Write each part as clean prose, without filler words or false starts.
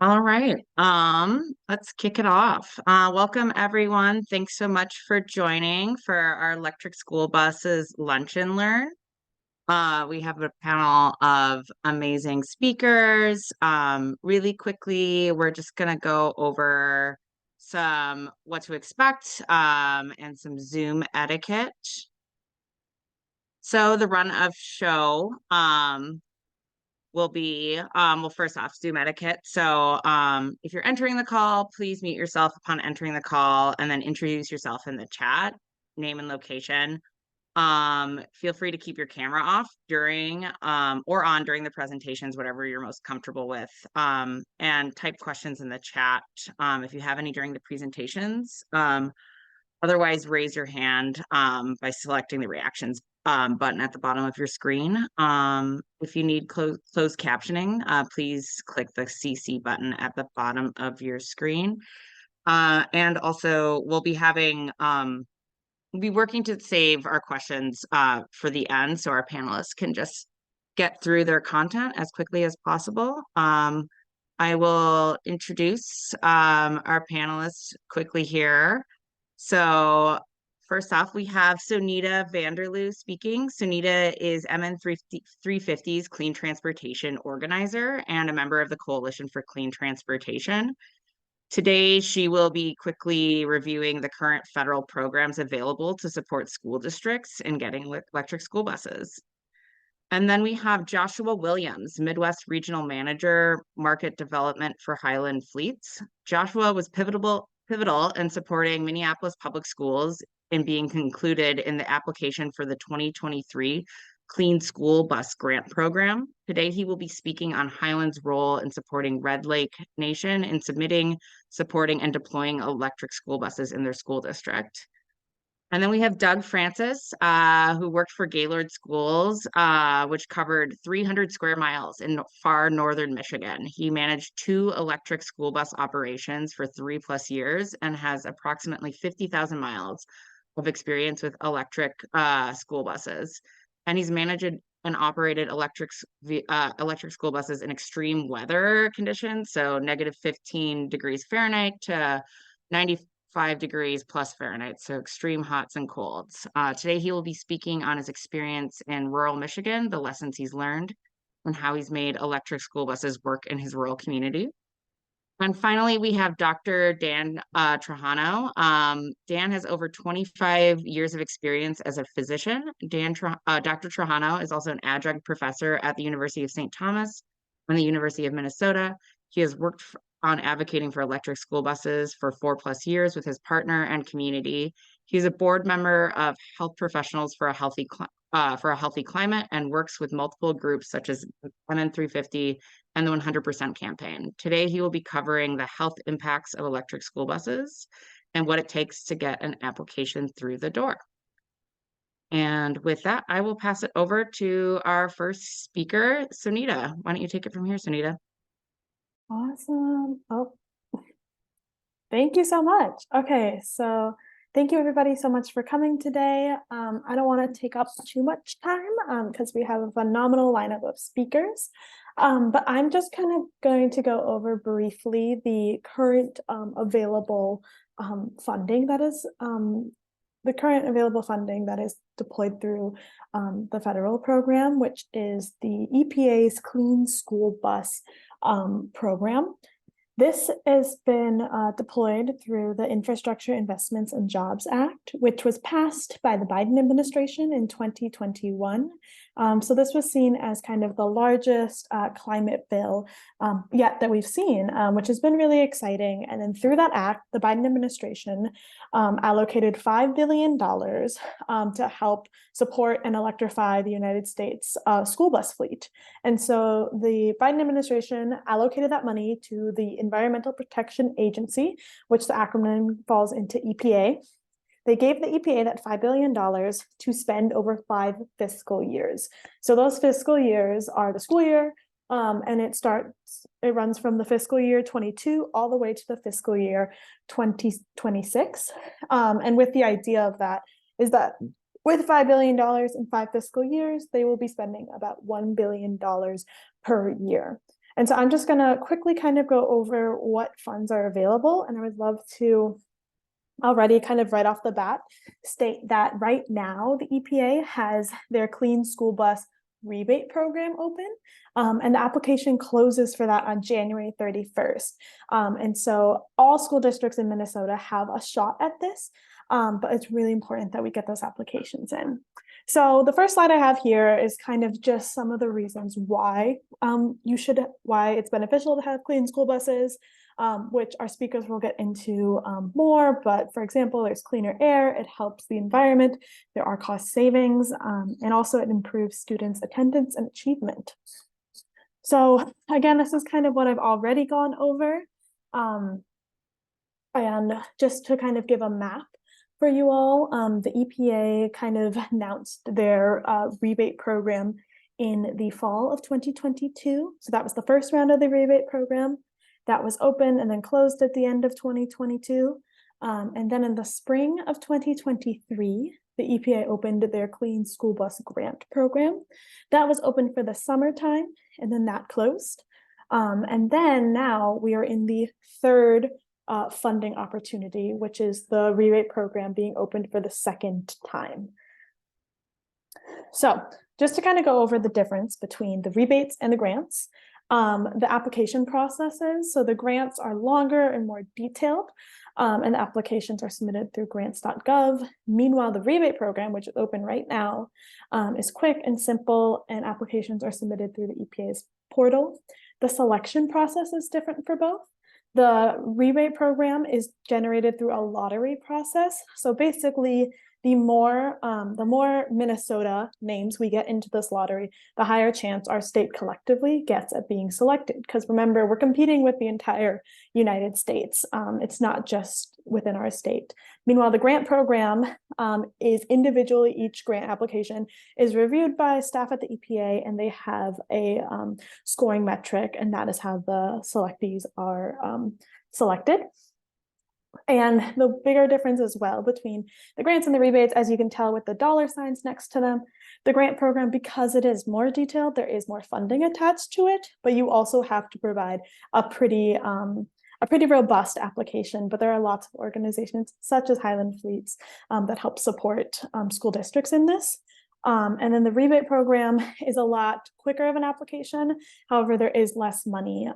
All right. Let's kick it off. Welcome everyone. Thanks so much for joining for our electric school buses lunch and learn. We have a panel of amazing speakers. Really quickly, we're just gonna go over some what to expect and some Zoom etiquette. So the run of show will be well, first off, Zoom etiquette. So if you're entering the call, please mute yourself upon entering the call and then introduce yourself in the chat, name and location. Feel free to keep your camera off during or on during the presentations, whatever you're most comfortable with. And type questions in the chat if you have any during the presentations. Otherwise, raise your hand by selecting the reactions button at the bottom of your screen. If you need closed captioning, please click the CC button at the bottom of your screen. And also, we'll be working to save our questions for the end so our panelists can just get through their content as quickly as possible. I will introduce our panelists quickly here. So first off, we have Sonita Vanderloo speaking. Sonita is MN 350's Clean Transportation Organizer and a member of the Coalition for Clean Transportation. Today, she will be quickly reviewing the current federal programs available to support school districts in getting electric school buses. And then we have Joshua Williams, Midwest Regional Manager, Market Development for Highland Fleets. Joshua was pivotal in supporting Minneapolis Public Schools in being concluded in the application for the 2023 Clean School Bus Grant Program. Today, he will be speaking on Highland's role in supporting Red Lake Nation in submitting, supporting, and deploying electric school buses in their school district. And then we have Doug Francis, who worked for Gaylord Schools, which covered 300 square miles in far northern Michigan. He managed 2 electric school bus operations for 3+ years and has approximately 50,000 miles of experience with electric school buses. And he's managed and operated electric school buses in extreme weather conditions, so -15 degrees Fahrenheit to 95 degrees plus Fahrenheit, so extreme hots and colds. Today, he will be speaking on his experience in rural Michigan, the lessons he's learned, and how he's made electric school buses work in his rural community. And finally, we have Dr. Dan Trajano. Dan has over 25 years of experience as a physician. Dr. Trajano is also an adjunct professor at the University of St. Thomas and the University of Minnesota. He has worked on advocating for electric school buses for 4+ years with his partner and community. He's a board member of Health Professionals for a Healthy Climate and works with multiple groups such as MN 350 and the 100% campaign. Today, he will be covering the health impacts of electric school buses and what it takes to get an application through the door. And with that, I will pass it over to our first speaker, Sonita. Why don't you take it from here, Sonita? Awesome. Oh, thank you so much. Okay, so thank you everybody so much for coming today. I don't want to take up too much time because we have a phenomenal lineup of speakers. But I'm just kind of going to go over briefly the current available funding that is deployed through the federal program, which is the EPA's Clean School Bus Program. This has been deployed through the Infrastructure Investments and Jobs Act, which was passed by the Biden administration in 2021. So this was seen as kind of the largest climate bill yet that we've seen, which has been really exciting. And then through that act, the Biden administration allocated $5 billion to help support and electrify the United States school bus fleet. And so the Biden administration allocated that money to the Environmental Protection Agency, which the acronym falls into EPA. They gave the EPA that $5 billion to spend over 5 fiscal years. So those fiscal years are the school year, and it runs from the fiscal year 22 all the way to the fiscal year 2026. And with the idea of that is that with $5 billion in 5 fiscal years, they will be spending about $1 billion per year. And so I'm just going to quickly kind of go over what funds are available. And I would love to already kind of right off the bat state that right now the EPA has their Clean School Bus Rebate Program open, and the application closes for that on January 31st. And so all school districts in Minnesota have a shot at this, but it's really important that we get those applications in. So the first slide I have here is kind of just some of the reasons why why it's beneficial to have clean school buses, which our speakers will get into more. But for example, there's cleaner air, it helps the environment, there are cost savings, and also it improves students' attendance and achievement. So again, this is kind of what I've already gone over. And just to kind of give a map for you all, the EPA kind of announced their rebate program in the fall of 2022. So that was the first round of the rebate program. That was open and then closed at the end of 2022. And then in the spring of 2023, the EPA opened their Clean School Bus Grant Program. That was open for the summertime, and then that closed. And then now we are in the third funding opportunity, which is the rebate program being opened for the second time. So just to kind of go over the difference between the rebates and the grants, the application processes. So the grants are longer and more detailed, and the applications are submitted through grants.gov. Meanwhile, the rebate program, which is open right now, is quick and simple, and applications are submitted through the EPA's portal. The selection process is different for both. The rebate program is generated through a lottery process. So basically, the more Minnesota names we get into this lottery, the higher chance our state collectively gets at being selected. Because remember, we're competing with the entire United States. It's not just within our state. Meanwhile, the grant program is individually, each grant application is reviewed by staff at the EPA, and they have a scoring metric, and that is how the selectees are selected. And the bigger difference as well between the grants and the rebates, as you can tell with the dollar signs next to them, the grant program, because it is more detailed, there is more funding attached to it, but you also have to provide a pretty robust application. But there are lots of organizations such as Highland Fleets that help support school districts in this. And then the rebate program is a lot quicker of an application. However, there is less money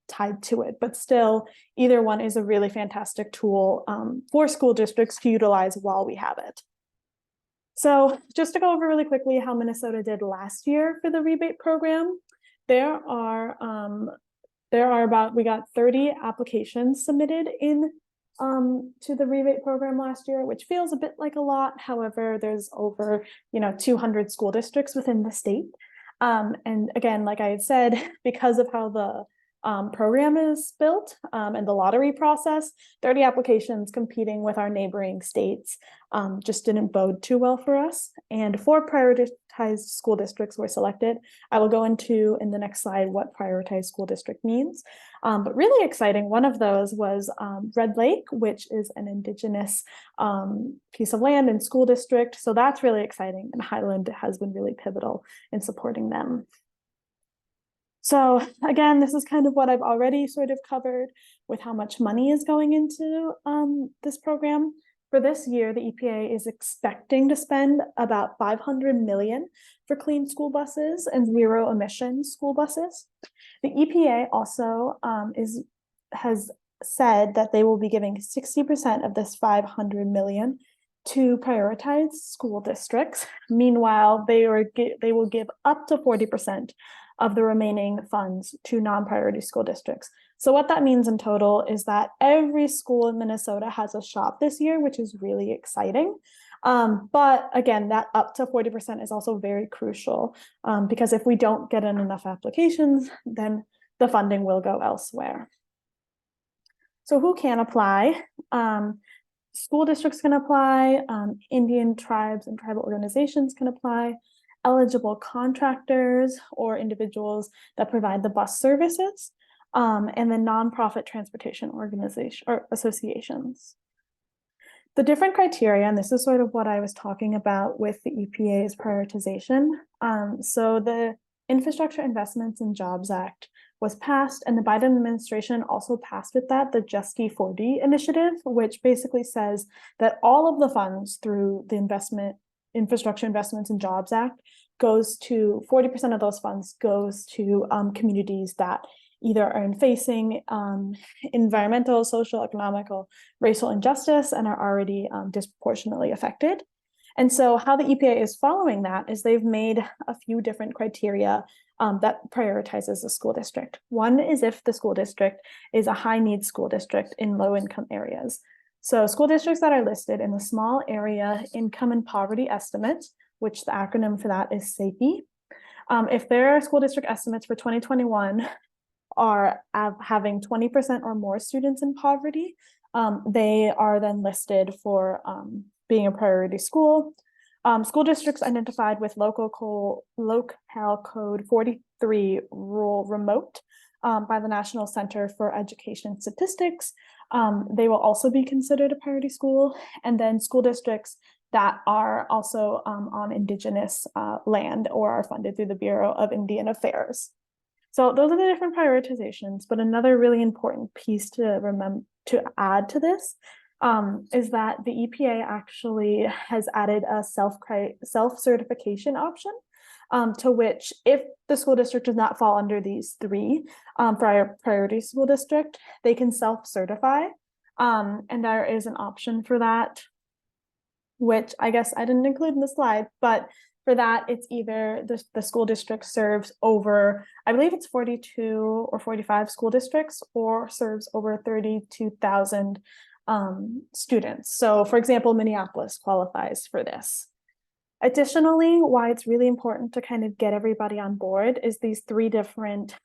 tied to it, but still either one is a really fantastic tool for school districts to utilize while we have it. So just to go over really quickly how Minnesota did last year for the rebate program, we got 30 applications submitted in to the rebate program last year, which feels a bit like a lot. However, there's over 200 school districts within the state. And again, like I had said, because of how the program is built and the lottery process, 30 applications competing with our neighboring states just didn't bode too well for us. And 4 prioritized school districts were selected. I will go into in the next slide what prioritized school district means. But really exciting, one of those was Red Lake, which is an indigenous piece of land and school district. So that's really exciting, and Highland has been really pivotal in supporting them. So again, this is kind of what I've already sort of covered with how much money is going into this program. For this year, the EPA is expecting to spend about $500 million for clean school buses and zero emission school buses. The EPA also has said that they will be giving 60% of this $500 million to prioritize school districts. Meanwhile, they will give up to 40% of the remaining funds to non-priority school districts. So what that means in total is that every school in Minnesota has a shot this year, which is really exciting. But again, that up to 40% is also very crucial because if we don't get in enough applications, then the funding will go elsewhere. So who can apply? School districts can apply, Indian tribes and tribal organizations can apply, eligible contractors or individuals that provide the bus services, and then nonprofit transportation organization or associations. The different criteria, and this is sort of what I was talking about with the EPA's prioritization. So the Infrastructure Investments and Jobs Act was passed, and the Biden administration also passed with that the Just E40 initiative, which basically says that all of the funds through the Infrastructure Investments and Jobs Act goes to 40% of those funds goes to communities that either are facing environmental, social, economical, racial injustice and are already disproportionately affected. And so how the EPA is following that is they've made a few different criteria that prioritizes the school district. One is if the school district is a high need school district in low income areas. So school districts that are listed in the small area income and poverty estimate, which the acronym for that is SAPE. If their school district estimates for 2021 are having 20% or more students in poverty, they are then listed for being a priority school. School districts identified with local code 43 rural remote by the National Center for Education Statistics. They will also be considered a priority school. And then school districts that are also on Indigenous land or are funded through the Bureau of Indian Affairs. So those are the different prioritizations, but another really important piece to remember to add to this is that the EPA actually has added a self-certification option to which if the school district does not fall under these three priority school district, they can self-certify. And there is an option for that, which I guess I didn't include in the slide, but for that, it's either the school district serves over, I believe it's 42 or 45 school districts, or serves over 32,000 students. So for example, Minneapolis qualifies for this. Additionally, why it's really important to kind of get everybody on board is these three different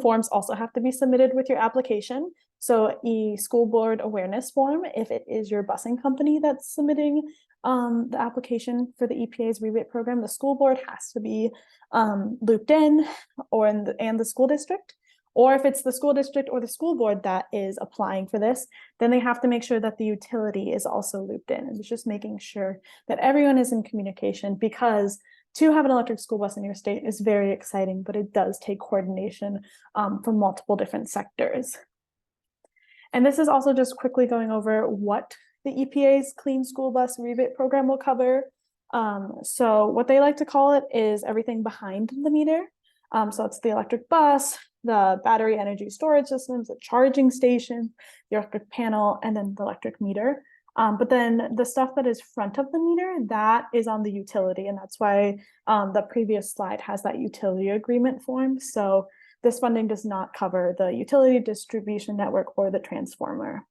forms also have to be submitted with your application. So a school board awareness form, if it is your busing company that's submitting the application for the EPA's rebate program, the school board has to be looped in, and the school district. Or if it's the school district or the school board that is applying for this, then they have to make sure that the utility is also looped in. And it's just making sure that everyone is in communication, because to have an electric school bus in your state is very exciting, but it does take coordination from multiple different sectors. And this is also just quickly going over what the EPA's Clean School Bus Rebate Program will cover. So what they like to call it is everything behind the meter. So it's the electric bus, the battery energy storage systems, the charging station, the electric panel, and then the electric meter. But then the stuff that is front of the meter, that is on the utility. And that's why the previous slide has that utility agreement form. So this funding does not cover the utility distribution network or the transformer.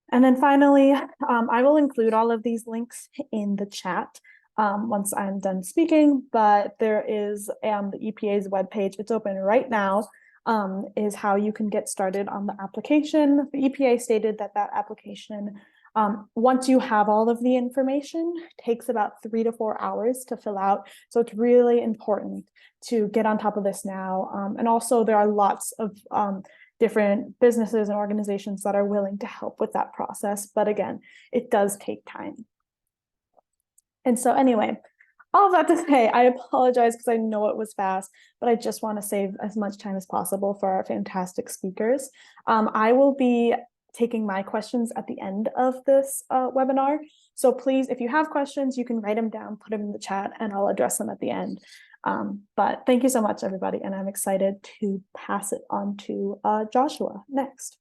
And then finally, I will include all of these links in the chat once I'm done speaking, but there is the EPA's webpage. It's open right now, is how you can get started on the application. The EPA stated that that application, once you have all of the information, takes about 3 to 4 hours to fill out. So it's really important to get on top of this now. And also there are lots of different businesses and organizations that are willing to help with that process. But again, it does take time. And so anyway, all of that to say, I apologize because I know it was fast, but I just want to save as much time as possible for our fantastic speakers. I will be taking my questions at the end of this webinar. So please, if you have questions, you can write them down, put them in the chat, and I'll address them at the end. But thank you so much, everybody. And I'm excited to pass it on to Joshua next.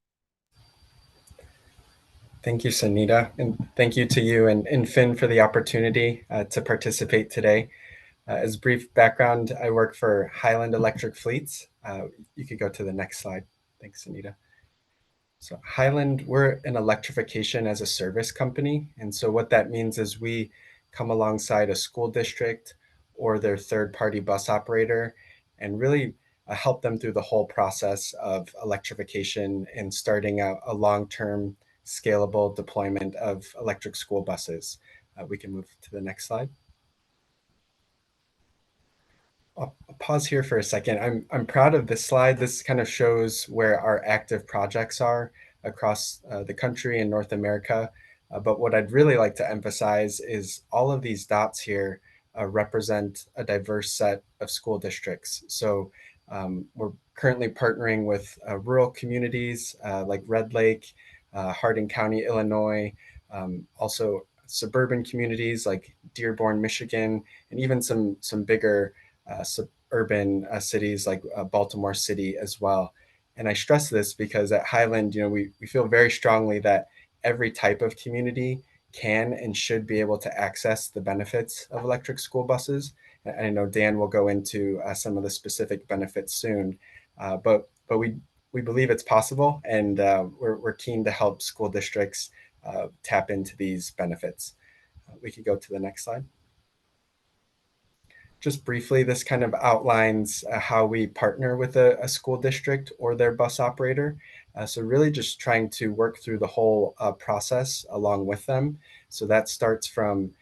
Thank you, Sanita. And thank you to you and Finn for the opportunity to participate today. As brief background, I work for Highland Electric Fleets. You could go to the next slide. Thanks, Sanita. So Highland, we're an electrification as a service company. And so what that means is we come alongside a school district or their third-party bus operator and really help them through the whole process of electrification and starting a long-term scalable deployment of electric school buses. We can move to the next slide. I'll pause here for a second. I'm proud of this slide. This kind of shows where our active projects are across the country and North America. But what I'd really like to emphasize is all of these dots here represent a diverse set of school districts. So We're currently partnering with rural communities like Red Lake, Hardin County, Illinois, also suburban communities like Dearborn, Michigan, and even some bigger suburban cities like Baltimore City as well. And I stress this because at Highland, we feel very strongly that every type of community can and should be able to access the benefits of electric school buses. And I know Dan will go into some of the specific benefits soon, but we believe it's possible, and we're keen to help school districts tap into these benefits. We could go to the next slide. Just briefly, this kind of outlines how we partner with a school district or their bus operator. So really just trying to work through the whole process along with them. So that starts from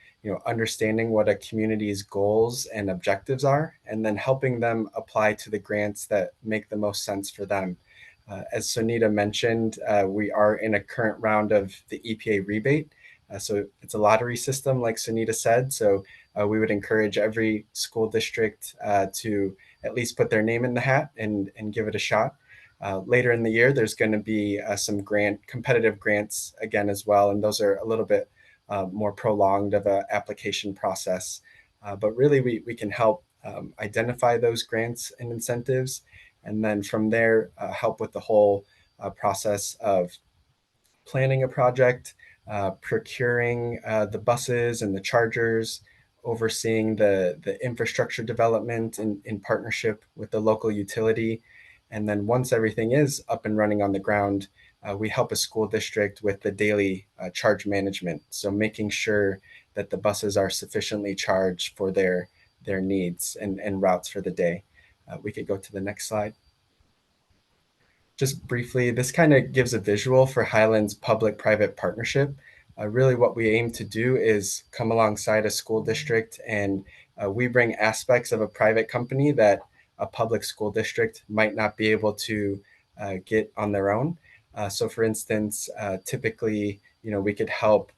understanding what a community's goals and objectives are, and then helping them apply to the grants that make the most sense for them. As Sonita mentioned, we are in a current round of the EPA rebate. So it's a lottery system, like Sonita said. So we would encourage every school district to at least put their name in the hat and give it a shot. Later in the year, there's going to be some competitive grants again as well, and those are a little bit more prolonged of an application process. But really, we can help identify those grants and incentives, and then from there, help with the whole process of planning a project, procuring the buses and the chargers, overseeing the infrastructure development in partnership with the local utility. And then once everything is up and running on the ground, we help a school district with the daily charge management. So making sure that the buses are sufficiently charged for their needs and routes for the day. We could go to the next slide. Just briefly, this kind of gives a visual for Highland's public-private partnership. Really what we aim to do is come alongside a school district, and we bring aspects of a private company that a public school district might not be able to get on their own. So for instance, typically, we could help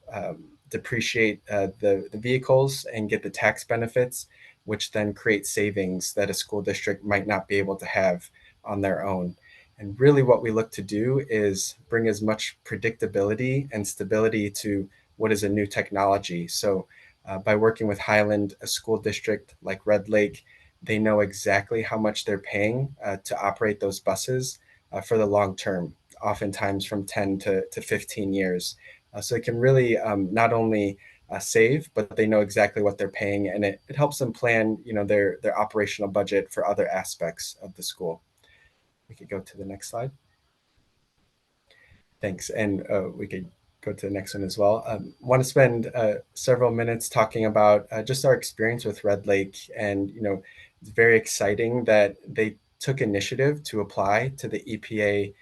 depreciate the vehicles and get the tax benefits, which then create savings that a school district might not be able to have on their own. And really what we look to do is bring as much predictability and stability to what is a new technology. So by working with Highland, a school district like Red Lake, they know exactly how much they're paying to operate those buses for the long term, oftentimes from 10 to 15 years. So it can really not only save, but they know exactly what they're paying, and it helps them plan their operational budget for other aspects of the school. We could go to the next slide. Thanks. And we could go to the next one as well. Want to spend several minutes talking about just our experience with Red Lake. And, it's very exciting that they took initiative to apply to the EPA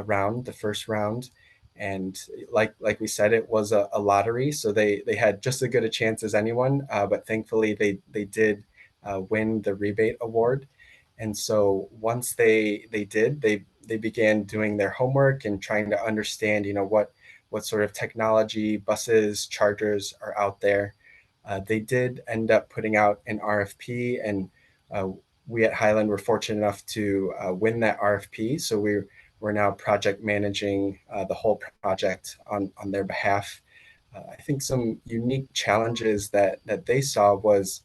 round, the first round. And like we said, it was a lottery. So they had just as good a chance as anyone. But thankfully, they did win the rebate award. And so once they did, they began doing their homework and trying to understand, what sort of technology, buses, chargers are out there. They did end up putting out an RFP, and we at Highland were fortunate enough to win that RFP. So we're now project managing the whole project on their behalf. I think some unique challenges that they saw was,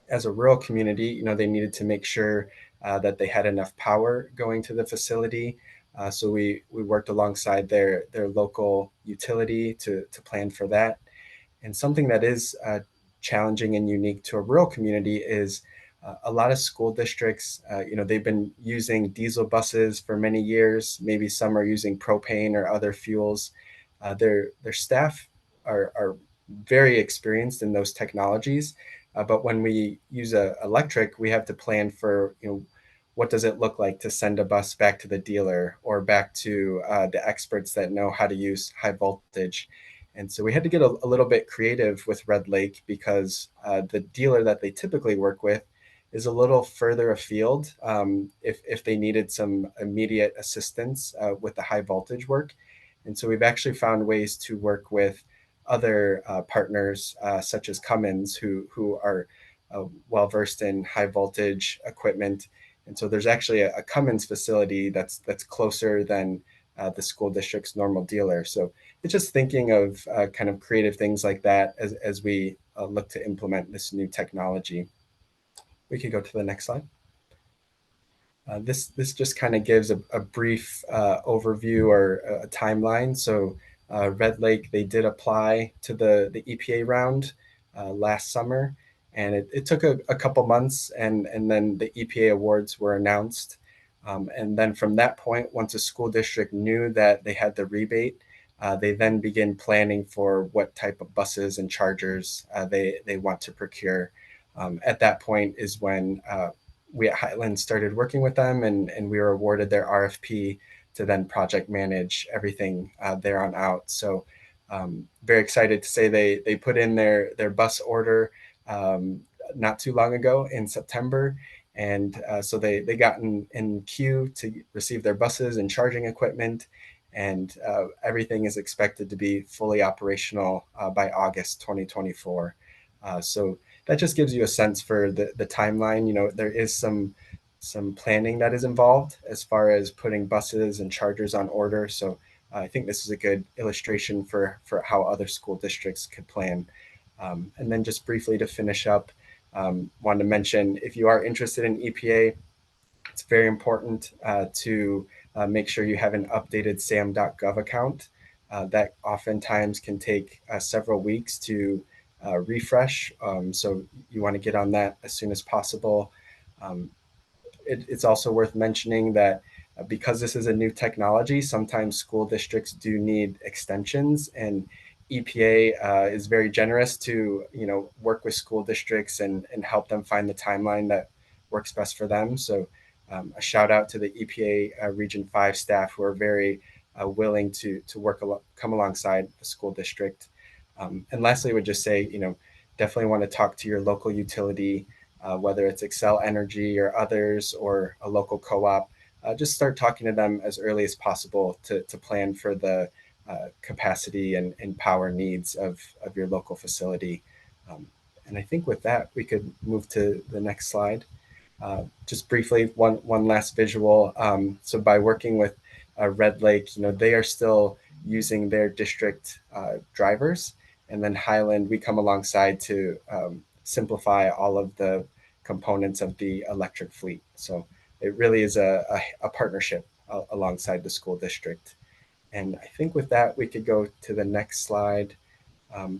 as a rural community, they needed to make sure that they had enough power going to the facility. So we worked alongside their local utility to plan for that. And something that is challenging and unique to a rural community is a lot of school districts, they've been using diesel buses for many years. Maybe some are using propane or other fuels. Their staff are very experienced in those technologies. But when we use electric, we have to plan for, what does it look like to send a bus back to the dealer or back to the experts that know how to use high voltage. And so we had to get a little bit creative with Red Lake because the dealer that they typically work with is a little further afield if they needed some immediate assistance with the high voltage work. And so we've actually found ways to work with other partners such as Cummins, who are well versed in high voltage equipment, And so there's actually a Cummins facility that's closer than the school district's normal dealer. So it's just thinking of kind of creative things like that as we look to implement this new technology. We could go to the next slide. This just kind of gives a brief overview or a timeline. So Red Lake, they did apply to the EPA round last summer, and it took a couple months, and then the EPA awards were announced. And then from that point, once a school district knew that they had the rebate, they then begin planning for what type of buses and chargers they want to procure. At that point is when we at Highland started working with them, and we were awarded their RFP to then project manage everything there on out. So very excited to say they put in their bus order not too long ago in September. And so they got in queue to receive their buses and charging equipment. And everything is expected to be fully operational by August 2024. So that just gives you a sense for the timeline. You know, there is some planning that is involved as far as putting buses and chargers on order. So I think this is a good illustration for how other school districts could plan. And then just briefly to finish up, wanted to mention, if you are interested in EPA, it's very important to make sure you have an updated sam.gov account. That oftentimes can take several weeks to refresh. So you want to get on that as soon as possible. It's also worth mentioning that because this is a new technology, sometimes school districts do need extensions, and EPA is very generous to work with school districts and help them find the timeline that works best for them. So a shout out to the EPA Region 5 staff who are very willing to come alongside the school district. And lastly, I would just say, definitely want to talk to your local utility, whether it's Xcel Energy or others or a local co-op. Just start talking to them as early as possible to plan for the capacity and power needs of your local facility. And I think with that, we could move to the next slide. Just briefly, one last visual. So by working with Red Lake, they are still using their district drivers. And then Highland, we come alongside to simplify all of the components of the electric fleet. So it really is a partnership alongside the school district. And I think with that, we could go to the next slide.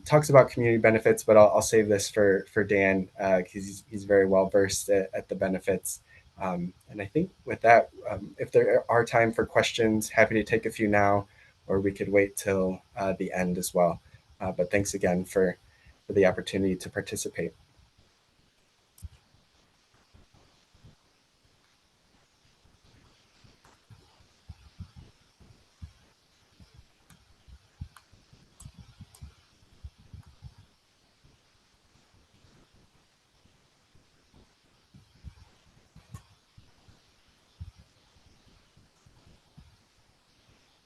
Talks about community benefits, but I'll save this for Dan because he's very well versed at the benefits. And I think with that, if there are time for questions, happy to take a few now, or we could wait till the end as well. But thanks again for the opportunity to participate.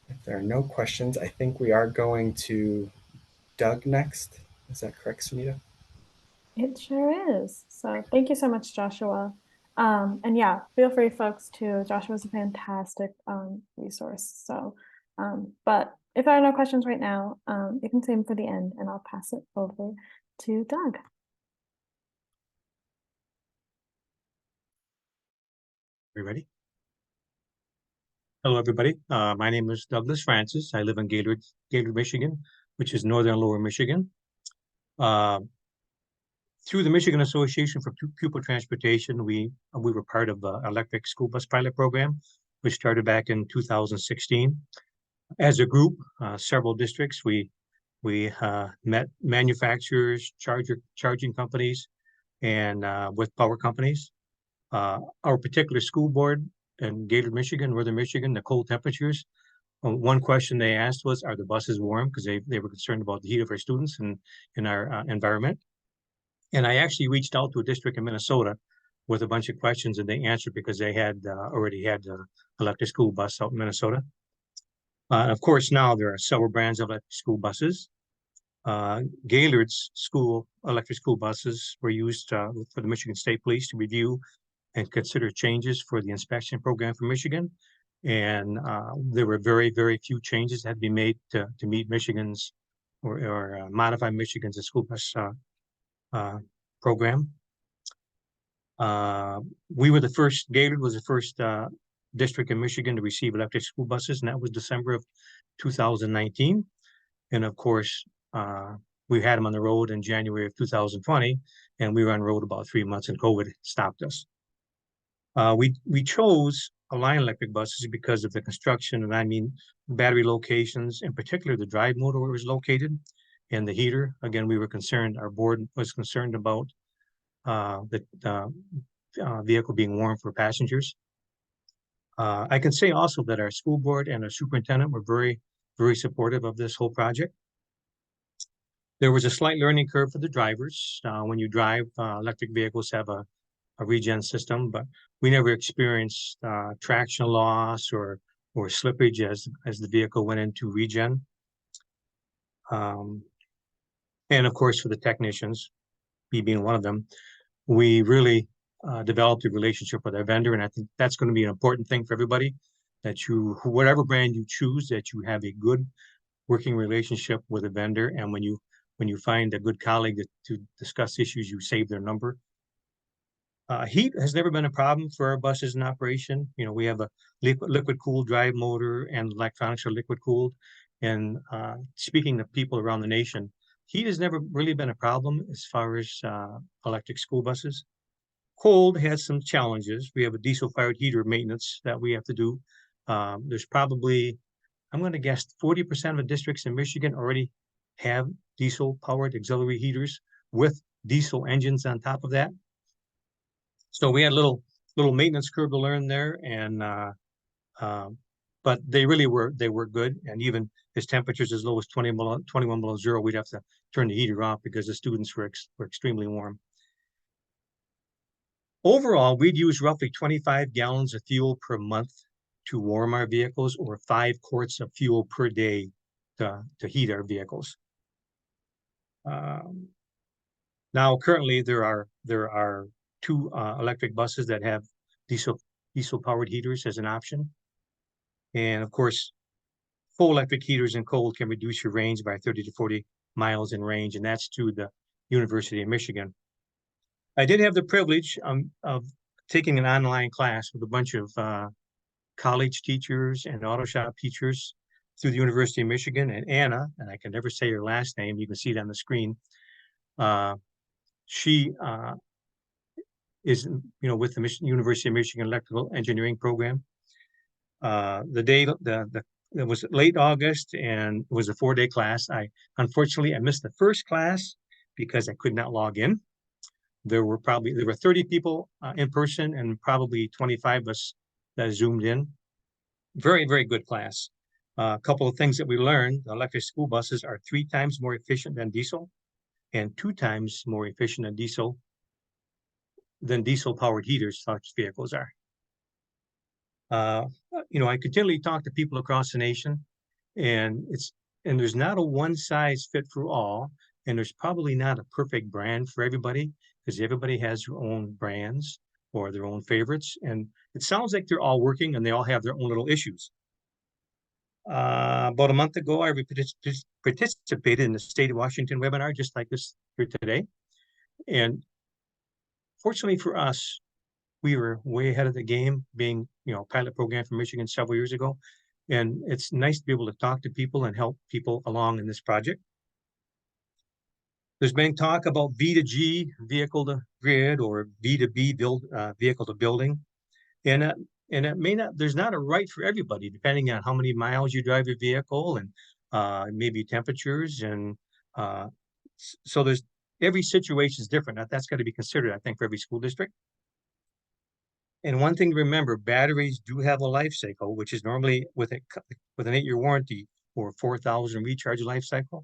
If there are no questions, I think we are going to Doug next. Is that correct, Sunita? It sure is. So thank you so much, Joshua. And yeah, feel free, folks, to Joshua's a fantastic resource. So, but if there are no questions right now, you can save them for the end, and I'll pass it over to Doug. Are you ready? Hello, everybody. My name is Douglas Francis. I live in Gaylord, Michigan, which is northern Lower Michigan. Through the Michigan Association for Pupil Transportation, we were part of the electric school bus pilot program, which started back in 2016. As a group, several districts, we met manufacturers, charging companies, and with power companies. Our particular school board in Gaylord, Michigan, northern Michigan, the cold temperatures. One question they asked was, are the buses warm? Because they were concerned about the heat of our students and in our environment. And I actually reached out to a district in Minnesota with a bunch of questions, and they answered because they had already had electric school bus out in Minnesota. Of course, now there are several brands of electric school buses. Gaylord's electric school buses were used for the Michigan State Police to review and consider changes for the inspection program for Michigan. And there were very, very few changes that had to be made to meet Michigan's or modify Michigan's school bus program. We were the first, Gaylord was the first district in Michigan to receive electric school buses, and that was December of 2019. And of course, we had them on the road in January of 2020, and we were on the road about 3 months, and COVID stopped us. We chose Alliant electric buses because of the construction, and I mean battery locations, in particular the drive motor where it was located, and the heater. Again, we were concerned, our board was concerned about the vehicle being warm for passengers. I can say also that our school board and our superintendent were very, very supportive of this whole project. There was a slight learning curve for the drivers. When you drive, electric vehicles have a regen system, but we never experienced traction loss or slippage as the vehicle went into regen. And of course, for the technicians, me being one of them, we really developed a relationship with our vendor, and I think that's going to be an important thing for everybody, that you, whatever brand you choose, that you have a good working relationship with a vendor, and when you find a good colleague to discuss issues, you save their number. Heat has never been a problem for our buses in operation. You know, we have a liquid cooled drive motor, and electronics are liquid cooled. And speaking to people around the nation, heat has never really been a problem as far as electric school buses. Cold has some challenges. We have a diesel fired heater maintenance that we have to do. There's probably, I'm going to guess 40% of the districts in Michigan already have diesel powered auxiliary heaters with diesel engines on top of that. So we had a little maintenance curve to learn there, and but they really were good. And even as temperatures as low as 21 below zero, we'd have to turn the heater off because the students were extremely warm. Overall, we'd use roughly 25 gallons of fuel per month to warm our vehicles, or 5 quarts of fuel per day to heat our vehicles. Now, currently, there are 2 electric buses that have diesel powered heaters as an option. And of course, full electric heaters in cold can reduce your range by 30 to 40 miles in range, and that's to the University of Michigan. I did have the privilege of taking an online class with a bunch of college teachers and auto shop teachers through the University of Michigan. And Anna, and I can never say her last name, you can see it on the screen. She is, with the University of Michigan Electrical Engineering Program. It was late August, and it was a 4-day class. Unfortunately, I missed the first class because I could not log in. There were 30 people in person, and probably 25 of us that zoomed in. Very, very good class. A couple of things that we learned: electric school buses are 3 times more efficient than diesel, and 2 times more efficient than diesel powered heaters such vehicles are. I continually talk to people across the nation, and there's not a one size fit for all, and there's probably not a perfect brand for everybody, because everybody has their own brands or their own favorites, and it sounds like they're all working and they all have their own little issues. About a month ago, I participated in the State of Washington webinar, just like this here today. And fortunately for us, we were way ahead of the game, being, pilot program from Michigan several years ago. And it's nice to be able to talk to people and help people along in this project. There's been talk about V2G, vehicle to grid, or V2B, vehicle to building. And it may not, there's not a right for everybody, depending on how many miles you drive your vehicle, and maybe temperatures. And so every situation is different. That's got to be considered, I think, for every school district. And one thing to remember, batteries do have a life cycle, which is normally with an 8-year warranty or 4,000 recharge life cycle.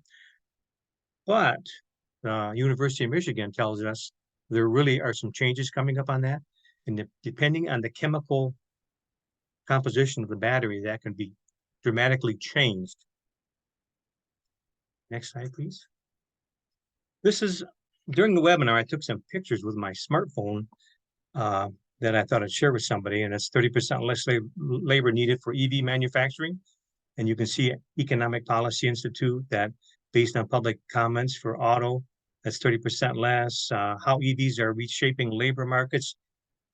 But University of Michigan tells us there really are some changes coming up on that. And depending on the chemical composition of the battery, that can be dramatically changed. Next slide, please. This is, during the webinar, I took some pictures with my smartphone. that I thought I'd share with somebody, and it's 30% less labor needed for EV manufacturing. And you can see Economic Policy Institute that based on public comments for auto, that's 30% less. How EVs are reshaping labor markets,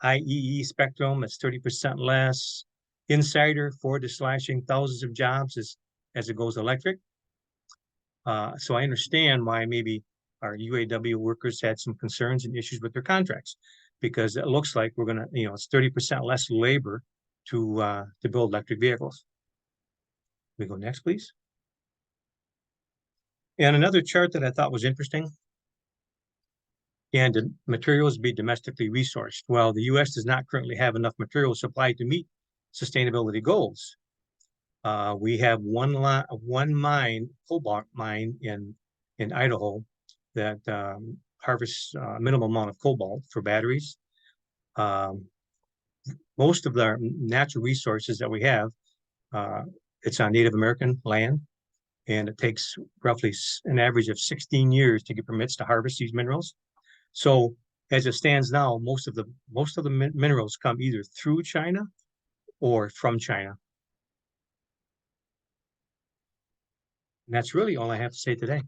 IEE Spectrum, that's 30% less. Insider, Ford is slashing thousands of jobs as it goes electric. So I understand why maybe our UAW workers had some concerns and issues with their contracts, because it looks like we're gonna, it's 30% less labor to build electric vehicles. We go next, please. And another chart that I thought was interesting, and materials be domestically resourced. Well, the U.S. does not currently have enough material supply to meet sustainability goals. We have one mine, cobalt mine in Idaho that harvests a minimal amount of cobalt for batteries. Most of the natural resources that we have, it's on Native American land, and it takes roughly an average of 16 years to get permits to harvest these minerals. So as it stands now, most of the minerals come either through China or from China. And that's really all I have to say today.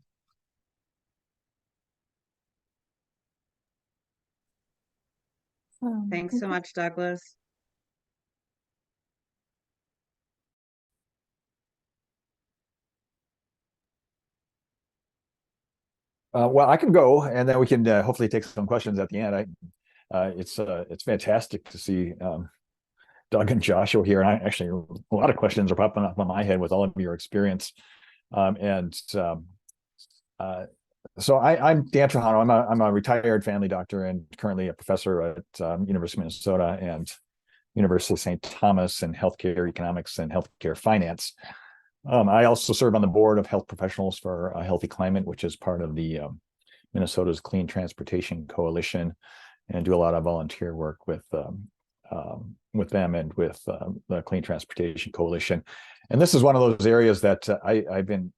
Thanks so much, Douglas. Well, I can go, and then we can hopefully take some questions at the end. It's fantastic to see Doug and Joshua here, and actually a lot of questions are popping up on my head with all of your experience. So I'm Dan Trujano. I'm a retired family doctor and currently a professor at University of Minnesota and University of St. Thomas in healthcare economics and healthcare finance. I also serve on the board of Health Professionals for a Healthy Climate, which is part of the Minnesota's Clean Transportation Coalition, and do a lot of volunteer work with them and with the Clean Transportation Coalition. And this is one of those areas that I've been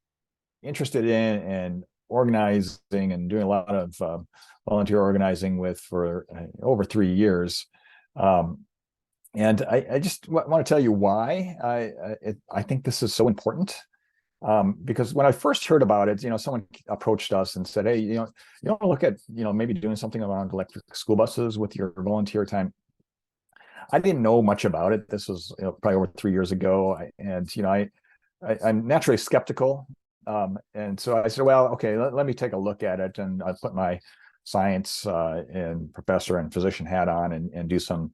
interested in and organizing and doing a lot of volunteer organizing with for over 3 years. And I just want to tell you why I think this is so important. Because when I first heard about it, someone approached us and said, "Hey, you want to look at, maybe doing something around electric school buses with your volunteer time." I didn't know much about it. This was probably over 3 years ago, I'm naturally skeptical, and so I said, "Well, okay, let me take a look at it." And I put my science and professor and physician hat on and do some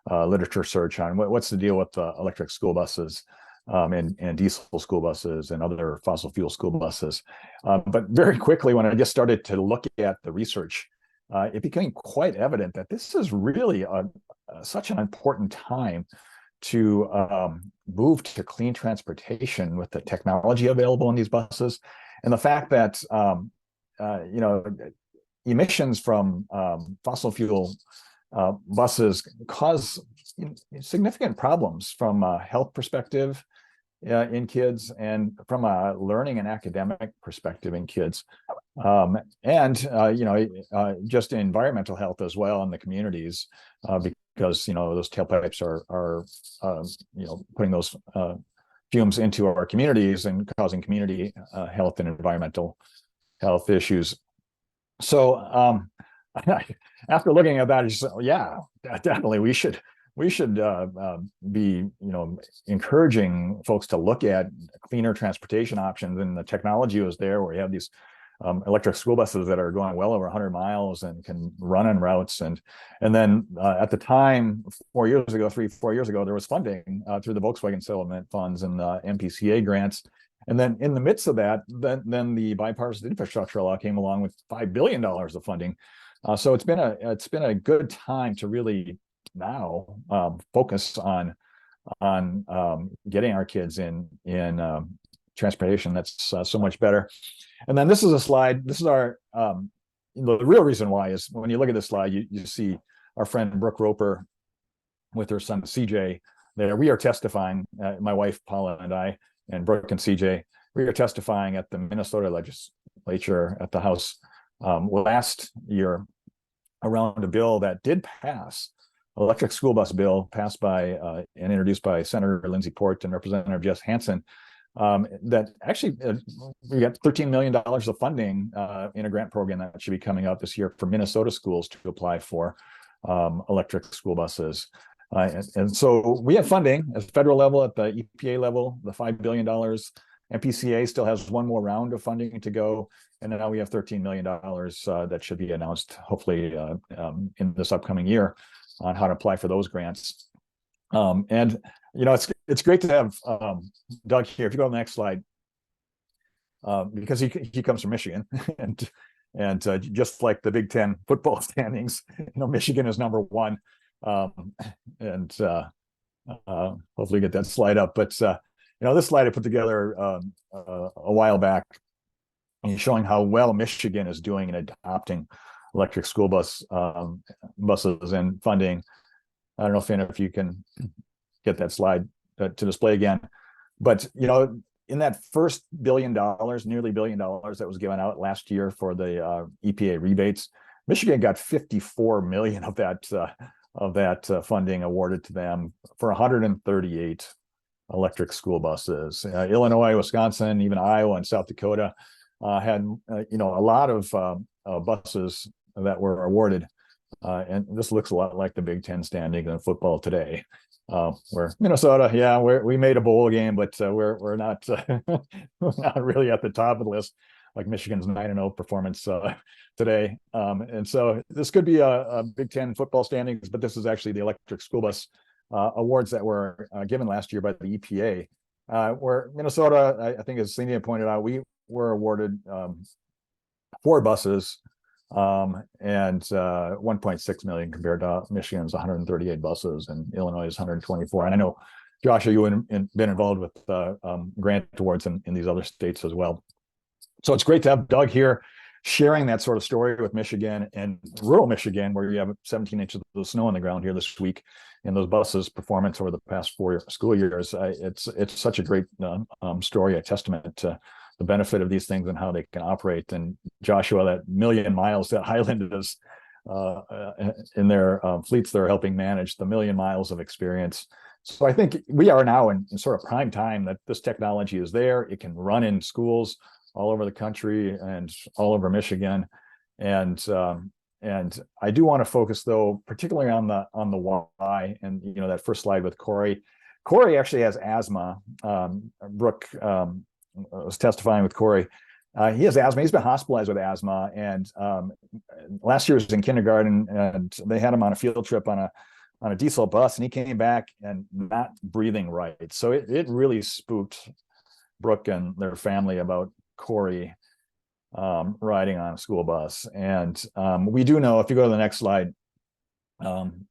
literature search on what's the deal with electric school buses and diesel school buses and other fossil fuel school buses. But very quickly, when I just started to look at the research, it became quite evident that this is really such an important time to move to clean transportation with the technology available in these buses, and the fact that emissions from fossil fuel buses cause significant problems from a health perspective in kids and from a learning and academic perspective in kids, just environmental health as well in the communities, because those tailpipes are putting those fumes into our communities and causing community health and environmental health issues. So after looking at that, I just, yeah, definitely we should be encouraging folks to look at cleaner transportation options, and the technology was there where we have these electric school buses that are going well over 100 miles and can run on routes, and then at the time 4 years ago, 3-4 years ago, there was funding through the Volkswagen settlement funds and the MPCA grants. And then in the midst of that, then the bipartisan infrastructure law came along with $5 billion of funding. So it's been a good time to really now focus on getting our kids in transportation that's so much better. And then this is a slide. This is our the real reason why is when you look at this slide, you see our friend Brooke Roper with her son CJ there. We are testifying, my wife Paula and I, and Brooke and CJ, we are testifying at the Minnesota legislature at the House last year around a bill that did pass electric school bus bill passed by and introduced by Senator Lindsey Port and Representative Jess Hansen, that actually we got $13 million of funding in a grant program that should be coming out this year for Minnesota schools to apply for electric school buses. And so we have funding at the federal level, at the EPA level, the $5 billion. MPCA still has one more round of funding to go. And now we have $13 million that should be announced, hopefully in this upcoming year, on how to apply for those grants. And it's great to have Doug here. If you go to the next slide, because he comes from Michigan, and just like the Big Ten football standings, Michigan is number one. And hopefully get that slide up. But this slide I put together a while back, showing how well Michigan is doing in adopting electric school buses and funding. I don't know, Finn, if you can get that slide to display again. But in that first $1 billion, nearly $1 billion that was given out last year for the EPA rebates, Michigan got 54 million of that funding awarded to them for 138 electric school buses. Illinois, Wisconsin, even Iowa and South Dakota had a lot of buses that were awarded. And this looks a lot like the Big Ten standing in football today, where Minnesota, we made a bowl game, but we're not we're not really at the top of the list like Michigan's 9-0 performance today. And so this could be a Big Ten football standings, but this is actually the electric school bus awards that were given last year by the EPA, where Minnesota, I think as Cynthia pointed out, we were awarded 4 buses and 1.6 million compared to Michigan's 138 buses and Illinois' 124. And I know, Josh, you have been involved with grant awards in these other states as well. So it's great to have Doug here sharing that sort of story with Michigan and rural Michigan, where you have 17 inches of snow on the ground here this week, and those buses' performance over the past 4 school years. It's such a great story, a testament to the benefit of these things and how they can operate. And Joshua, that 1 million miles that Highland is in their fleets they're helping manage, the 1 million miles of experience. So I think we are now in sort of prime time that this technology is there. It can run in schools all over the country and all over Michigan. And I do want to focus, though, particularly on the why, and that first slide with Corey. Corey actually has asthma. Brooke was testifying with Corey. He has asthma. He's been hospitalized with asthma, and last year he was in kindergarten, and they had him on a field trip on a diesel bus, and he came back and not breathing right. So it really spooked Brooke and their family about Corey riding on a school bus. And we do know, if you go to the next slide, when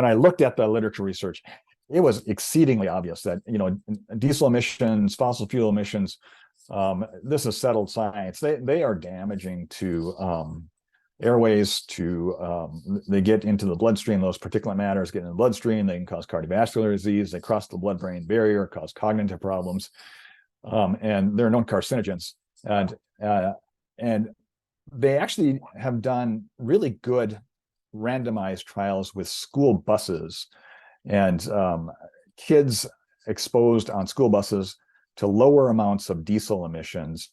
I looked at the literature research, it was exceedingly obvious that diesel emissions, fossil fuel emissions, this is settled science. They are damaging to airways, they get into the bloodstream. Those particulate matters get in the bloodstream. They can cause cardiovascular disease. They cross the blood-brain barrier, cause cognitive problems. And they're known carcinogens, and they actually have done really good randomized trials with school buses, and kids exposed on school buses to lower amounts of diesel emissions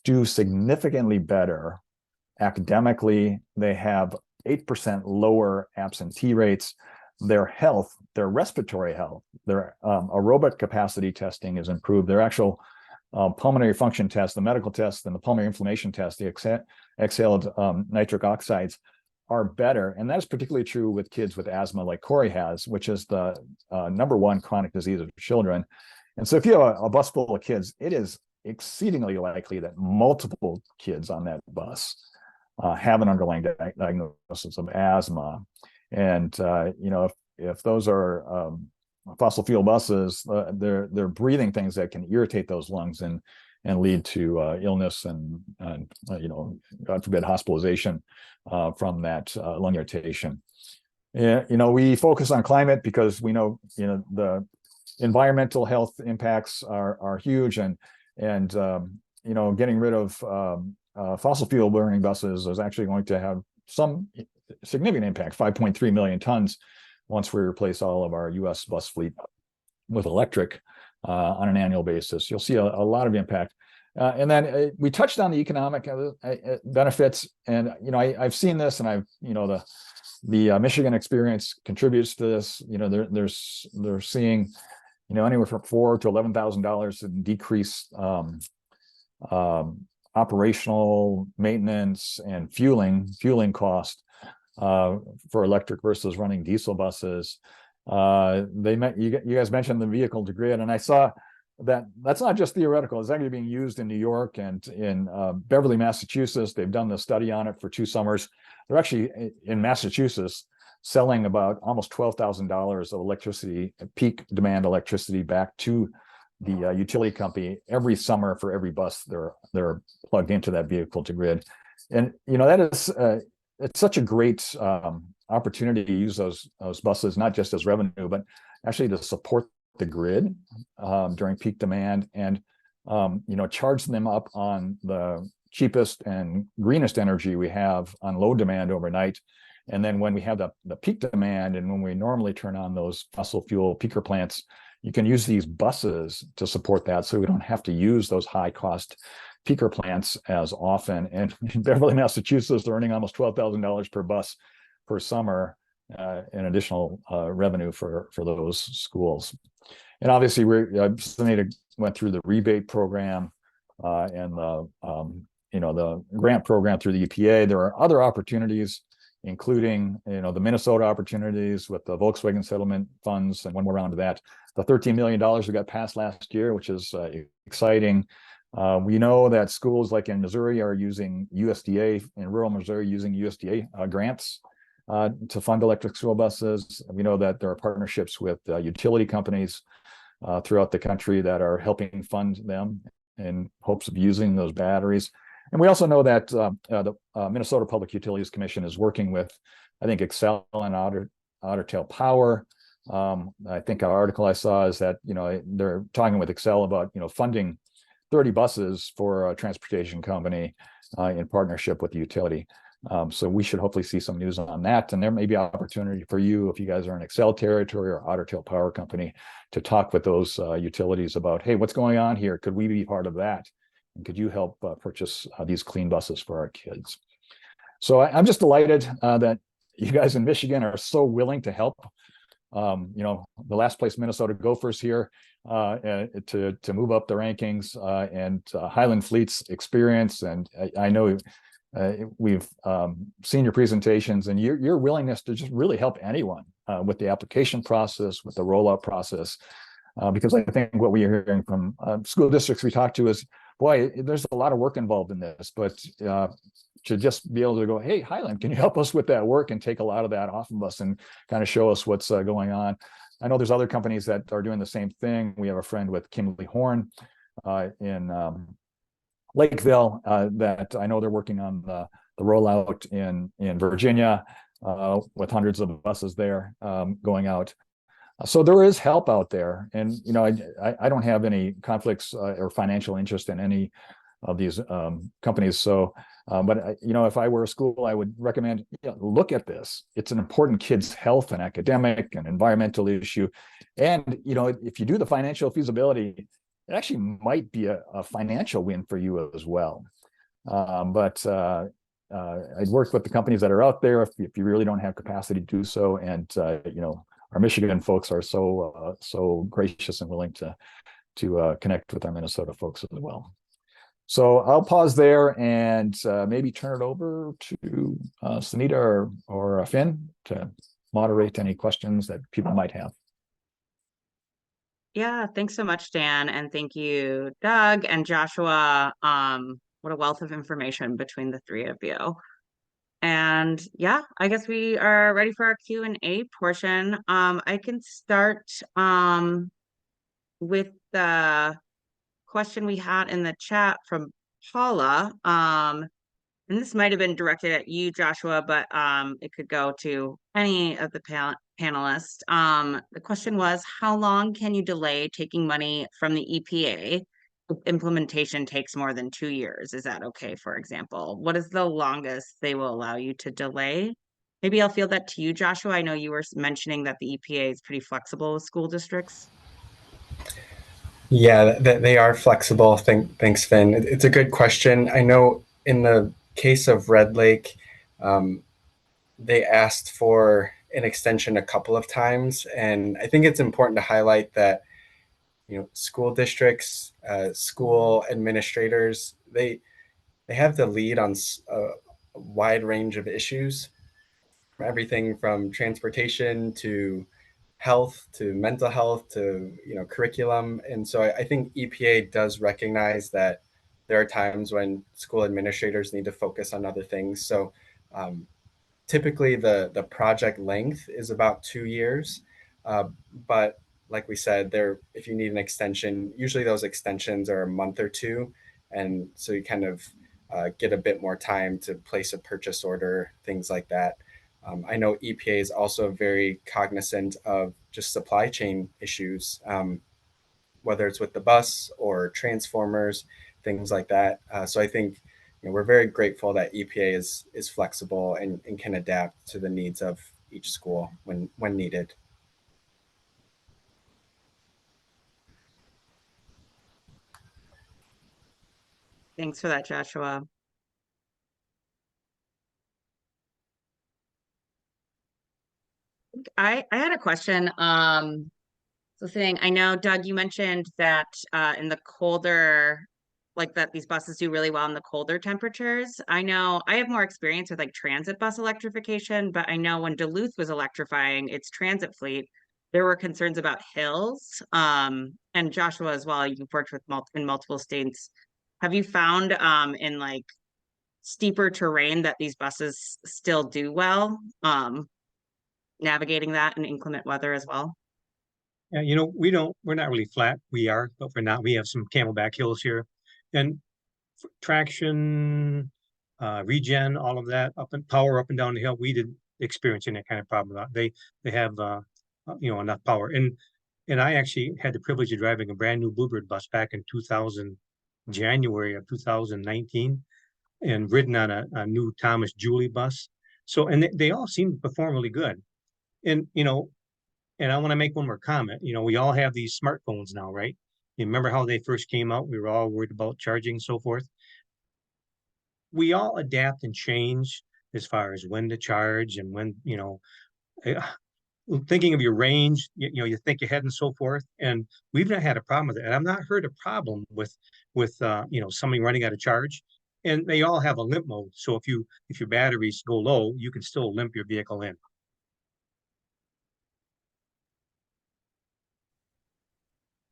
do significantly better academically. They have 8% lower absentee rates. Their health, their respiratory health, their aerobic capacity testing is improved. Their actual pulmonary function test, the medical test, and the pulmonary inflammation test, the exhaled nitric oxides are better. And that is particularly true with kids with asthma like Corey has, which is the #1 chronic disease of children. And so if you have a bus full of kids, it is exceedingly likely that multiple kids on that bus have an underlying diagnosis of asthma. And if those are fossil fuel buses, they're breathing things that can irritate those lungs and lead to illness and God forbid, hospitalization from that lung irritation. We focus on climate because we know the environmental health impacts are huge, and getting rid of fossil fuel burning buses is actually going to have some significant impact, 5.3 million tons once we replace all of our US bus fleet with electric on an annual basis. You'll see a lot of impact. And then we touched on the economic benefits, and I've seen this, and I've the Michigan experience contributes to this. They're seeing anywhere from $4,000 to $11,000 in decreased operational maintenance and fueling cost for electric versus running diesel buses. You guys mentioned the vehicle to grid, and I saw that's not just theoretical. It's actually being used in New York and in Beverly, Massachusetts. They've done the study on it for 2 summers. They're actually in Massachusetts selling about almost $12,000 of electricity, peak demand electricity, back to the utility company every summer for every bus they're plugged into that vehicle to grid. And that is it's such a great opportunity to use those buses, not just as revenue, but actually to support the grid during peak demand, and charge them up on the cheapest and greenest energy we have on low demand overnight. And then when we have the peak demand, and when we normally turn on those fossil fuel peaker plants, you can use these buses to support that, so we don't have to use those high cost peaker plants as often. And in Beverly, Massachusetts, they're earning almost $12,000 per bus per summer in additional revenue for those schools. And obviously, Sunita went through the rebate program and the grant program through the EPA. There are other opportunities, including the Minnesota opportunities with the Volkswagen settlement funds, and one more round of that. The $13 million we got passed last year, which is exciting. We know that schools like in Missouri are using USDA, in rural Missouri, using USDA grants to fund electric school buses. We know that there are partnerships with utility companies throughout the country that are helping fund them in hopes of using those batteries. And we also know that the Minnesota Public Utilities Commission is working with, I think, Xcel and Otter Tail Power. I think an article I saw is that they're talking with Xcel about funding 30 buses for a transportation company in partnership with the utility. So we should hopefully see some news on that. And there may be opportunity for you, if you guys are in Xcel territory or Otter Tail Power Company, to talk with those utilities about, hey, what's going on here? Could we be part of that? And could you help purchase these clean buses for our kids? So I'm just delighted that you guys in Michigan are so willing to help. The last place Minnesota Gophers here to move up the rankings, and Highland Fleet's experience. And I know we've seen your presentations, and your willingness to just really help anyone with the application process, with the rollout process, because I think what we are hearing from school districts we talk to is, boy, there's a lot of work involved in this, but to just be able to go, hey, Highland, can you help us with that work and take a lot of that off of us and kind of show us what's going on? I know there's other companies that are doing the same thing. We have a friend with Kimberly Horn in Lakeville that I know they're working on the rollout in Virginia with hundreds of buses there going out. So there is help out there, and I don't have any conflicts or financial interest in any of these companies. So, but if I were a school, I would recommend look at this. It's an important kids' health and academic and environmental issue, and if you do the financial feasibility, it actually might be a financial win for you as well. But I'd work with the companies that are out there if you really don't have capacity to do so, and our Michigan folks are so gracious and willing to connect with our Minnesota folks as well. So I'll pause there and maybe turn it over to Sunita or Finn to moderate any questions that people might have. Yeah, thanks so much, Dan, and thank you, Doug and Joshua. What a wealth of information between the three of you. And yeah, I guess we are ready for our Q&A portion. I can start with the question we had in the chat from Paula. And this might have been directed at you, Joshua, but it could go to any of the panelists. The question was, how long can you delay taking money from the EPA if implementation takes more than 2 years? Is that okay, for example? What is the longest they will allow you to delay Maybe I'll field that to you, Joshua. I know you were mentioning that the EPA is pretty flexible with school districts. Yeah, they are flexible. Thanks, Finn. It's a good question. I know in the case of Red Lake, they asked for an extension a couple of times, and I think it's important to highlight that school districts, school administrators, they have the lead on a wide range of issues, everything from transportation to health to mental health to curriculum. And so I think EPA does recognize that there are times when school administrators need to focus on other things. So typically the project length is about 2 years, but like we said, if you need an extension, usually those extensions are a month or two, and so you kind of get a bit more time to place a purchase order, things like that. I know EPA is also very cognizant of just supply chain issues, whether it's with the bus or transformers, things like that. So I think we're very grateful that EPA is flexible and can adapt to the needs of each school when needed. Thanks for that, Joshua. I had a question. So saying, I know, Doug, you mentioned that in the colder, like that these buses do really well in the colder temperatures. I know I have more experience with like transit bus electrification, but I know when Duluth was electrifying its transit fleet, there were concerns about hills. And Joshua as well, you've worked with in multiple states. Have you found in like steeper terrain that these buses still do well, navigating that in inclement weather as well? Yeah, we're not really flat. We are, but we're not. We have some camelback hills here, and traction, regen, all of that, up and power up and down the hill. We didn't experience any kind of problem. They have enough power. And I actually had the privilege of driving a brand new Bluebird bus back in January of 2019, and ridden on a new Thomas Julie bus. So, and they all seem to perform really good. And and I want to make one more comment. We all have these smartphones now, right? You remember how they first came out? We were all worried about charging and so forth. We all adapt and change as far as when to charge and when, eh, thinking of your range, you think ahead and so forth. And we've not had a problem with it. And I've not heard a problem with somebody running out of charge. And they all have a limp mode. So if your batteries go low, you can still limp your vehicle in.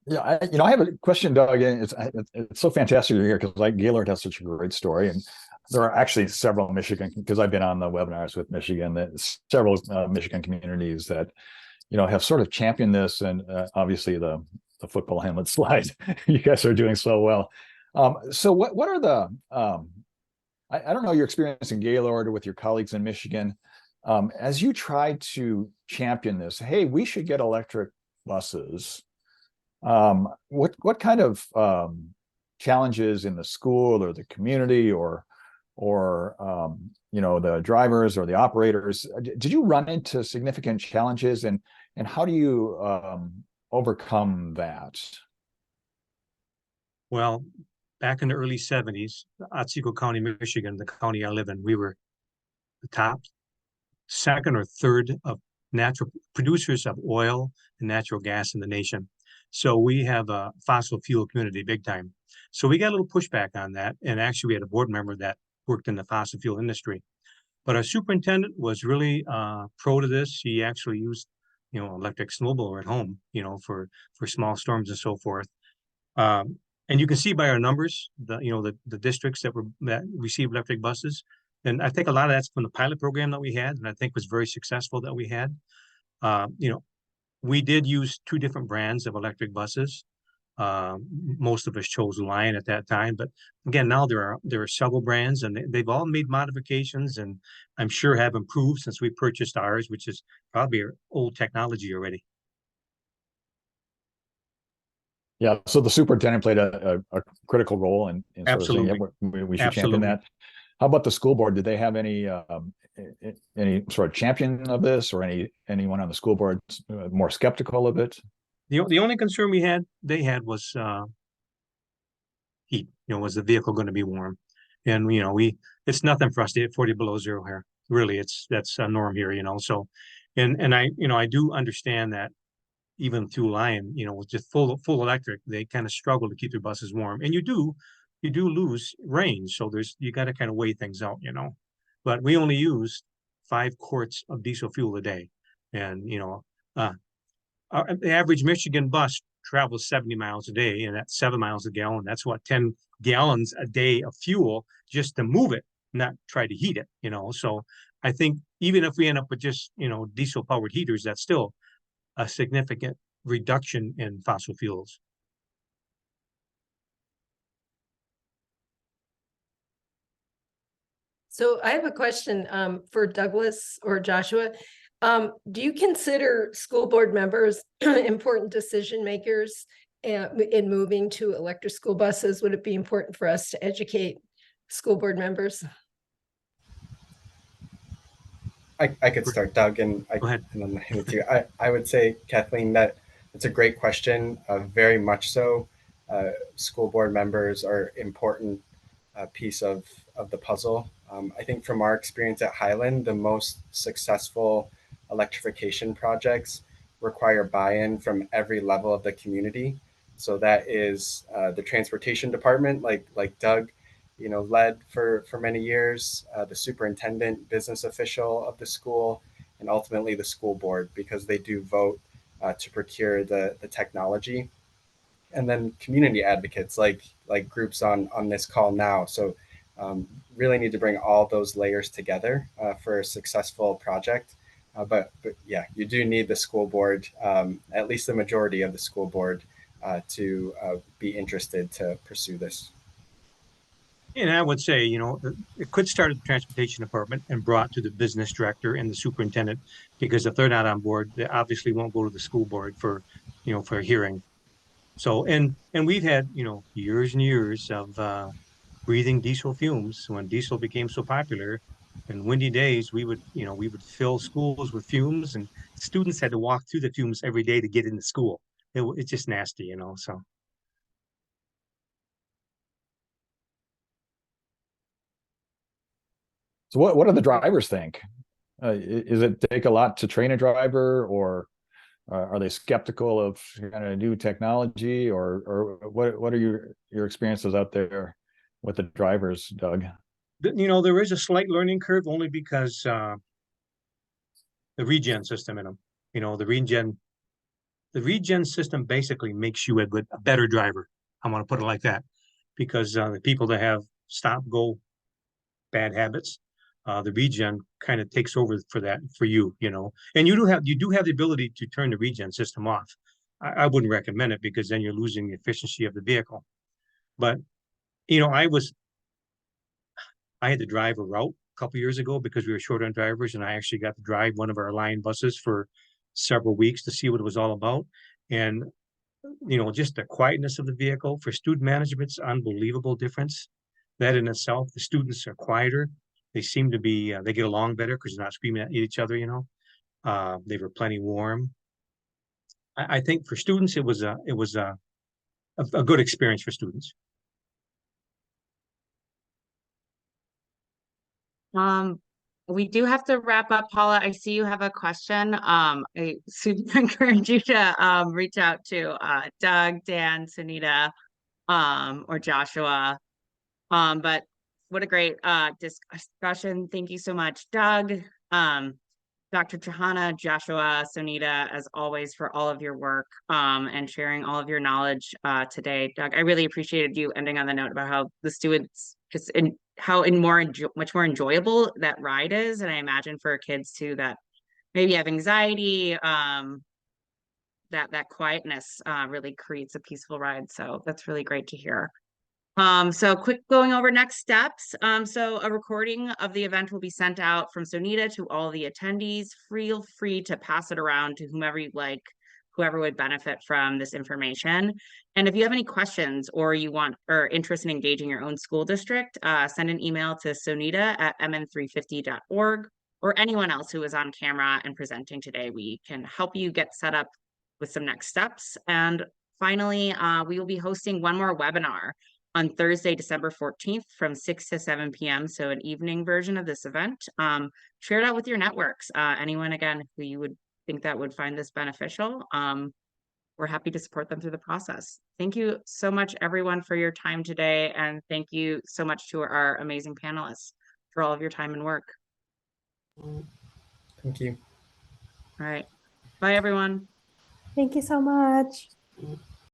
Yeah, I have a question, Doug, and it's so fantastic to hear because like Gaylord has such a great story, and there are actually several Michigan, because I've been on the webinars with Michigan, that several Michigan communities that have sort of championed this, and obviously the football helmet slide. You guys are doing so well. So what are the I don't know your experience in Gaylord or with your colleagues in Michigan, as you try to champion this. Hey, we should get electric buses. What kind of challenges in the school or the community or the drivers or the operators, did you run into significant challenges, and how do you overcome that? Well, back in the early 70s, Otsego County, Michigan, the county I live in, we were the top second or third of natural producers of oil and natural gas in the nation. So we have a fossil fuel community big time. So we got a little pushback on that. And actually we had a board member that worked in the fossil fuel industry. But our superintendent was really pro to this. He actually used, electric snowblower at home, for small storms and so forth. And you can see by our numbers, the districts that received electric buses. And I think a lot of that's from the pilot program that we had, and I think was very successful that we had. We did use 2 different brands of electric buses. Most of us chose Lion at that time, but again, now there are several brands, and they've all made modifications, and I'm sure have improved since we purchased ours, which is probably old technology already. Yeah, so the superintendent played a critical role in sort of saying, Absolutely. yeah, we should champion that. How about the school board? Did they have any sort of champion of this, or anyone on the school board more skeptical of it? The only concern they had was heat. Was the vehicle going to be warm? And it's nothing for us to hit 40 below zero here. Really, that's a norm here. So, and I do understand that even through Lion, with just full electric, they kind of struggle to keep their buses warm. And you do lose range. So you got to kind of weigh things out, But we only use 5 quarts of diesel fuel a day. And, the average Michigan bus travels 70 miles a day, and that's 7 miles a gallon. That's what, 10 gallons a day of fuel just to move it, not try to heat it, So I think even if we end up with just, diesel powered heaters, that's still a significant reduction in fossil fuels. So I have a question for Douglas or Joshua. Do you consider school board members important decision makers in moving to electric school buses? Would it be important for us to educate school board members? I could start, Doug, and Go ahead. and then hand it to you. I would say, Kathleen, that it's a great question. Very much so. School board members are important piece of the puzzle. I think from our experience at Highland, the most successful electrification projects require buy-in from every level of the community. So that is the transportation department, like Doug, led for many years, the superintendent, business official of the school, and ultimately the school board, because they do vote to procure the technology. And then community advocates like groups on this call now. So really need to bring all those layers together for a successful project. But yeah, you do need the school board, at least the majority of the school board, to be interested to pursue this. And I would say, it could start at the transportation department and brought to the business director and the superintendent, because if they're not on board, they obviously won't go to the school board for a hearing. So, and we've had, years and years of breathing diesel fumes when diesel became so popular. And windy days, we would fill schools with fumes, and students had to walk through the fumes every day to get into school. It's just nasty, so. So what do the drivers think? Is it take a lot to train a driver, or are they skeptical of kind of new technology, or what are your experiences out there with the drivers, Doug? There is a slight learning curve, only because the regen system in them. The regen system basically makes you a better driver. I want to put it like that, because the people that have stop-go bad habits, the regen kind of takes over for you, and you do have the ability to turn the regen system off. I wouldn't recommend it, because then you're losing the efficiency of the vehicle. But I had to drive a route a couple years ago because we were short on drivers, and I actually got to drive one of our Lion buses for several weeks to see what it was all about. And just the quietness of the vehicle for student management's unbelievable difference. That in itself, the students are quieter. They seem to be, they get along better because they're not screaming at each other, they were plenty warm. I think for students, it was a good experience for students. We do have to wrap up. Paula, I see you have a question. I super encourage you to reach out to Doug, Dan, Sunita, or Joshua. But what a great discussion. Thank you so much, Doug, Dr. Chahana, Joshua, Sunita, as always, for all of your work and sharing all of your knowledge today. Doug, I really appreciated you ending on the note about how the students just much more enjoyable that ride is. And I imagine for kids too that maybe have anxiety, that quietness really creates a peaceful ride. So that's really great to hear. So quick going over next steps. So a recording of the event will be sent out from Sonita to all the attendees. Feel free to pass it around to whomever you'd like. whoever would benefit from this information. And if you have any questions or you want or interest in engaging your own school district, send an email to sonita@mn350.org, or anyone else who is on camera and presenting today. We can help you get set up with some next steps. And finally, we will be hosting one more webinar on Thursday, December 14th from 6 to 7 p.m. So an evening version of this event. Share it out with your networks. Anyone, again, who you would think that would find this beneficial. We're happy to support them through the process. Thank you so much, everyone, for your time today. And thank you so much to our amazing panelists for all of your time and work. Thank you. All right. Bye, everyone. Thank you so much.